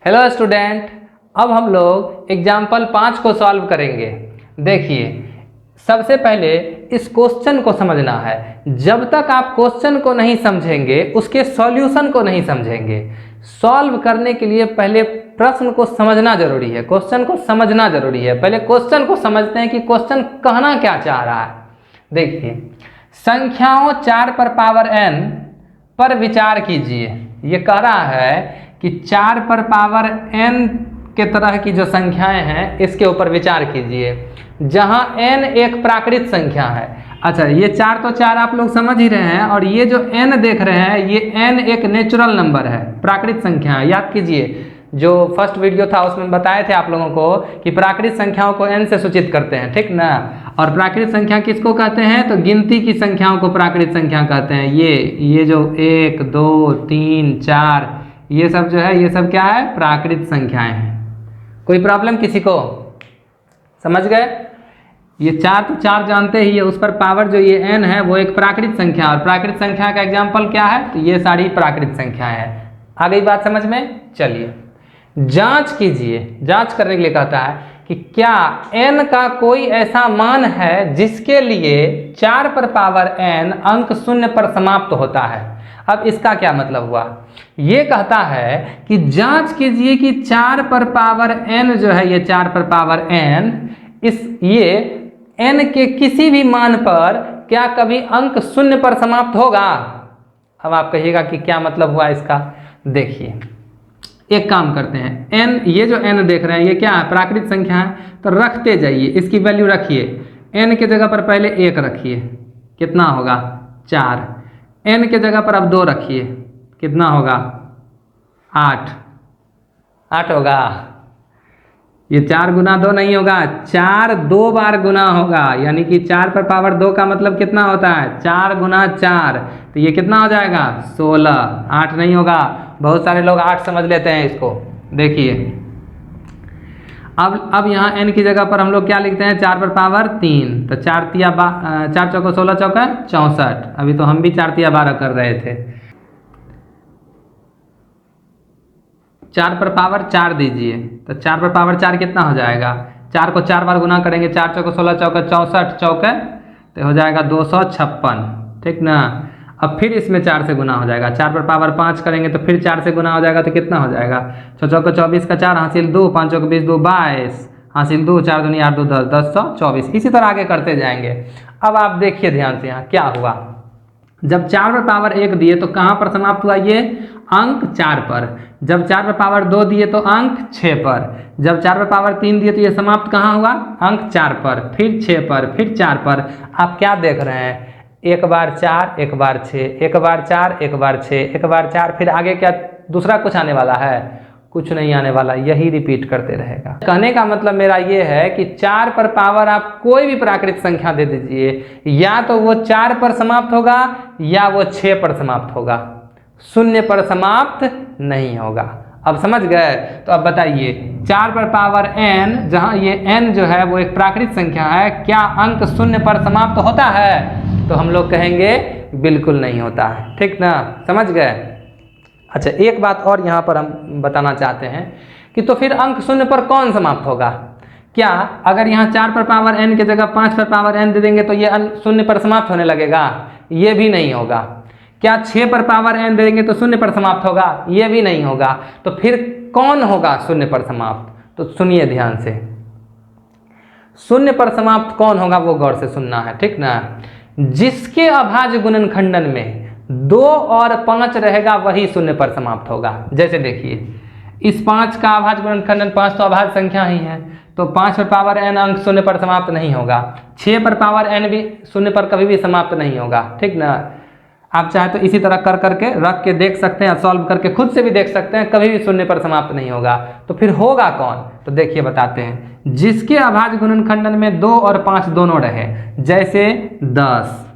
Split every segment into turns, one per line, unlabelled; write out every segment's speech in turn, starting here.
Hello student, अब हम लोग एग्जाम्पल 5 को सॉल्व करेंगे। देखिए, सबसे पहले इस क्वेश्चन को समझना है। जब तक आप क्वेश्चन को नहीं समझेंगे, उसके सॉल्यूशन को नहीं समझेंगे। सॉल्व करने के लिए पहले प्रश्न को समझना जरूरी है, क्वेश्चन को समझना जरूरी है। पहले क्वेश्चन को समझते हैं कि क्वेश्चन कहना क्या चाह रहा है। देखिए, संख्याओं 4 पर पावर n पर विचार कीजिए। ये कह रहा है कि 4 पर पावर n के तरह की जो संख्याएं हैं, इसके ऊपर विचार कीजिए, जहां n एक प्राकृत संख्या है। अच्छा, ये 4 तो 4 आप लोग समझ ही रहे हैं, और ये जो n देख रहे हैं, ये n एक नेचुरल नंबर है, प्राकृत संख्या है। याद कीजिए, जो फर्स्ट वीडियो था उसमें बताए थे आप लोगों को कि प्राकृत संख्याओं को n से सूचित करते हैं, ठीक ना। और प्राकृत संख्या किसको कहते हैं? तो गिनती की संख्याओं को प्राकृत संख्या कहते हैं। ये जो 1 2 3 4 ये सब जो है, ये सब क्या है? प्राकृत संख्याएं हैं। कोई प्रॉब्लम किसी को? समझ गए? ये 4 तो 4 जानते ही है, उस पर पावर जो ये n है वो एक प्राकृत संख्या, और प्राकृत संख्या का एग्जाम्पल क्या है? तो ये सारी प्राकृत संख्याएं हैं। आ गई बात समझ में? चलिए जांच कीजिए। जांच करने के लिए कहता है कि क्या n का कोई ऐसा मान है जिसके लिए 4 पर पावर n अंक 0 पर समाप्त होता है। अब इसका क्या मतलब हुआ? ये कहता है कि जांच कीजिए कि 4 पर पावर n जो है, ये 4 पर पावर n, ये n के किसी भी मान पर क्या कभी अंक 0 पर समाप्त होगा। अब आप कहिएगा कि क्या मतलब हुआ इसका। देखिए, एक काम करते हैं, n, ये जो n देख रहे हैं, ये क्या है? प्राकृत संख्या है, तो रखते जाइए, इसकी वैल्यू रखिए। n के जगह पर पहले 1 रखिए, कितना होगा? 4। n के जगह पर अब 2 रखिए, कितना होगा? 8 होगा। ये 4 गुना 2 नहीं होगा, 4 2 बार गुना होगा, यानी कि 4 पर पावर 2 का मतलब कितना होता है? 4 गुना 4, तो ये कितना हो जाएगा? 16। 8 नहीं होगा, बहुत सारे लोग 8 समझ लेते हैं इसको। देखिए, अब यहाँ n की जगह पर हम लोग क्या लिखते हैं? 4 पर पावर 3, तो 4 चौको 16 चौका 64। अभी तो हम भी 4 तिया 12 कर रहे थे। 4 पर पावर 4 दीजिए, तो 4 पर पावर 4 कितना हो जाएगा? 4 को 4 बार गुना करेंगे, 4 चौको 16 चौका 64 चौके, तो हो जाएगा 256, ठीक ना। अब फिर इसमें 4 से गुना हो जाएगा, 4 पर पावर 5 करेंगे तो फिर 4 से गुना हो जाएगा, तो कितना हो जाएगा? 6 चौको 24 का 4 हासिल 2, 5 चौको 20 2 22 हासिल 2, 4 दूनी 8 2 10 1024। इसी तरह आगे करते जाएंगे। अब आप देखिए ध्यान से, यहाँ क्या हुआ। जब 4 पर पावर 1 दिए तो कहाँ पर समाप्त हुआ? ये अंक 4 पर। जब 4 पर पावर 2 दिए तो अंक 6 पर। जब 4 पर पावर 3 दिए तो ये समाप्त कहाँ हुआ? अंक 4 पर, फिर 6 पर, फिर 4 पर। आप क्या देख रहे हैं? 1 बार 4, 1 बार 6, 1 बार 4, 1 बार 6, 1 बार 4, फिर आगे क्या दूसरा कुछ आने वाला है? कुछ नहीं आने वाला, यही रिपीट करते रहेगा। कहने का मतलब मेरा ये है कि 4 पर पावर आप कोई भी प्राकृत संख्या दे दीजिए, या तो वो 4 पर समाप्त होगा या वो 6 पर समाप्त होगा, 0 पर समाप्त नहीं होगा। अब समझ गए? तो अब बताइए, 4 पर पावर n, जहां ये n जो है वो एक प्राकृत संख्या है, क्या अंक 0 पर समाप्त होता है? तो हम लोग कहेंगे बिल्कुल नहीं होता है, ठीक ना। समझ गए? अच्छा, एक बात और यहाँ पर हम बताना चाहते हैं कि तो फिर अंक 0 पर कौन समाप्त होगा? क्या अगर यहाँ 4 पर पावर n की जगह 5 पर पावर n दे देंगे तो ये 0 पर समाप्त होने लगेगा? ये भी नहीं होगा। क्या 6 पर पावर n दे देंगे तो 0 पर समाप्त होगा? ये भी नहीं होगा। तो फिर कौन होगा 0 पर समाप्त? तो सुनिए ध्यान से, 0 पर समाप्त कौन होगा वो गौर से सुनना है, ठीक ना। जिसके अभाज्य गुणनखंडन में 2 और 5 रहेगा वही 0 पर समाप्त होगा। जैसे देखिए, इस 5 का अभाज्य गुणनखंडन, 5 तो अभाज्य संख्या ही है, तो 5 पर पावर n अंक 0 पर समाप्त नहीं होगा। 6 पर पावर n भी 0 पर कभी भी समाप्त नहीं होगा, ठीक ना। आप चाहे तो इसी तरह कर करके रख के देख सकते हैं, सॉल्व करके खुद से भी देख सकते हैं, कभी भी 0 पर समाप्त नहीं होगा। तो फिर होगा कौन? तो देखिए बताते हैं। जिसके अभाज्य गुणनखंडन में 2 और 5 दोनों रहे, जैसे 10,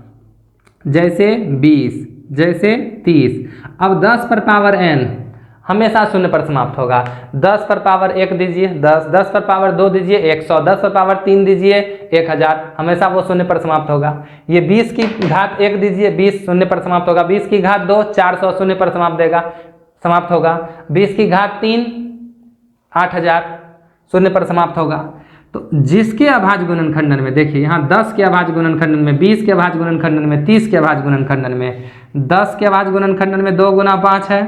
जैसे 20, जैसे 30। अब 10 पर पावर n हमेशा 0 पर समाप्त होगा। 10 पर पावर 1 दीजिए 10, 10 पर पावर 2 दीजिए 100, 10 पर पावर 3 दीजिए 1000, हमेशा वो 0 पर समाप्त होगा। ये 20 की घात 1 दीजिए 20, 0 पर समाप्त होगा। 20 की घात 2 400, 0 पर समाप्त होगा। 20 की घात 3 8000 शून्य पर समाप्त होगा। तो जिसके अभाज्य गुणनखंडन में देखिए यहाँ 10 के अभाज्य गुणनखंडन में, 20 के अभाज्य गुणनखंडन में, 30 के अभाज्य गुणनखंडन में, 10 के अभाज्य गुणनखंडन में 2 गुना 5 है,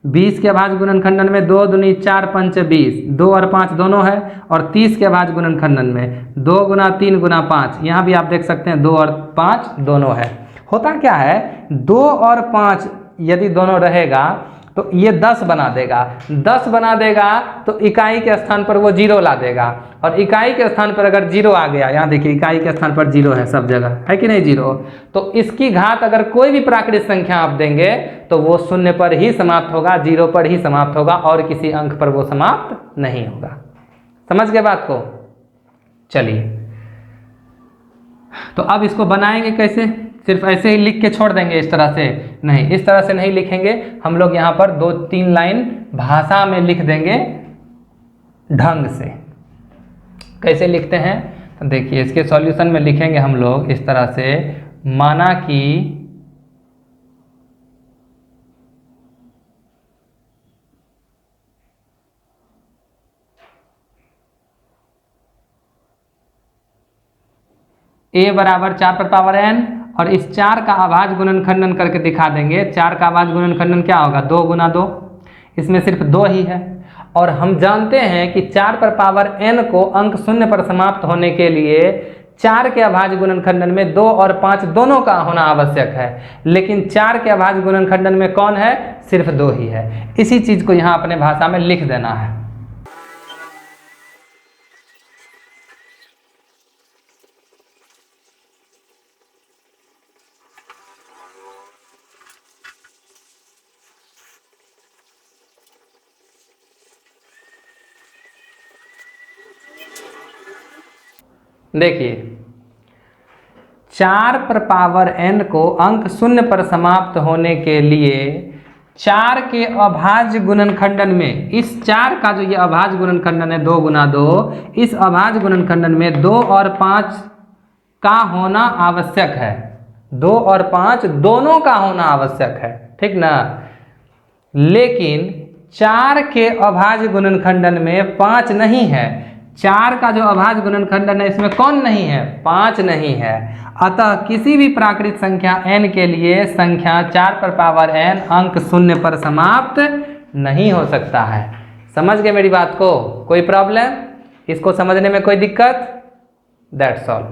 20 के अभाज्य गुणनखंडन में 2 दूनी 4 पंच 20, 2 और 5 दोनों है, और 30 के अभाज्य गुणनखंडन में 2 गुना 3 गुना 5, यहाँ भी आप देख सकते हैं 2 और 5 दोनों है। होता क्या है 2 और 5 यदि दोनों रहेगा तो ये 10 बना देगा, 10 बना देगा तो इकाई के स्थान पर वो 0 ला देगा, और इकाई के स्थान पर अगर 0 आ गया, यहाँ देखिए इकाई के स्थान पर 0 है सब जगह, है कि नहीं 0, तो इसकी घात अगर कोई भी प्राकृत संख्या आप देंगे तो वो शून्य पर ही समाप्त होगा, 0 पर ही समाप्त होगा, और किसी अंक पर वो समाप्त नहीं होगा। समझ गए बात को? चलिए तो अब इसको बनाएंगे कैसे? सिर्फ ऐसे ही लिख के छोड़ देंगे इस तरह से? नहीं, इस तरह से नहीं लिखेंगे हम लोग, यहाँ पर 2-3 लाइन भाषा में लिख देंगे ढंग से। कैसे लिखते हैं? तो देखिए इसके सॉल्यूशन में लिखेंगे हम लोग इस तरह से, माना कि a बराबर 4 पर पावर n, और इस 4 का अभाज्य गुणनखंडन करके दिखा देंगे। 4 का अभाज्य गुणनखंडन क्या होगा? 2 गुना 2, इसमें सिर्फ 2 ही है, और हम जानते हैं कि 4 पर पावर n को अंक शून्य पर समाप्त होने के लिए 4 के अभाज्य गुणनखंडन में 2 और 5 दोनों का होना आवश्यक है, लेकिन 4 के अभाज्य गुणनखंडन में कौन है? सिर्फ 2 ही है। इसी चीज को यहाँ अपने भाषा में लिख देना है। देखिए 4 पर पावर n को अंक शून्य पर समाप्त होने के लिए 4 के अभाज्य गुणनखंडन में, इस 4 का जो ये अभाज्य गुणनखंडन है 2 गुना 2, इस अभाज्य गुणनखंडन में 2 और 5 का होना आवश्यक है। 2 और 5 दोनों का होना आवश्यक है, ठीक ना? लेकिन 4 के अभाज्य गुणनखंडन में 5 नहीं है। 4 का जो अभाज्य गुणनखंडन है इसमें कौन नहीं है? 5 नहीं है। अतः किसी भी प्राकृत संख्या n के लिए संख्या 4 पर पावर n अंक शून्य पर समाप्त नहीं हो सकता है। समझ गए मेरी बात को? कोई प्रॉब्लम? इसको समझने में कोई दिक्कत? That's all.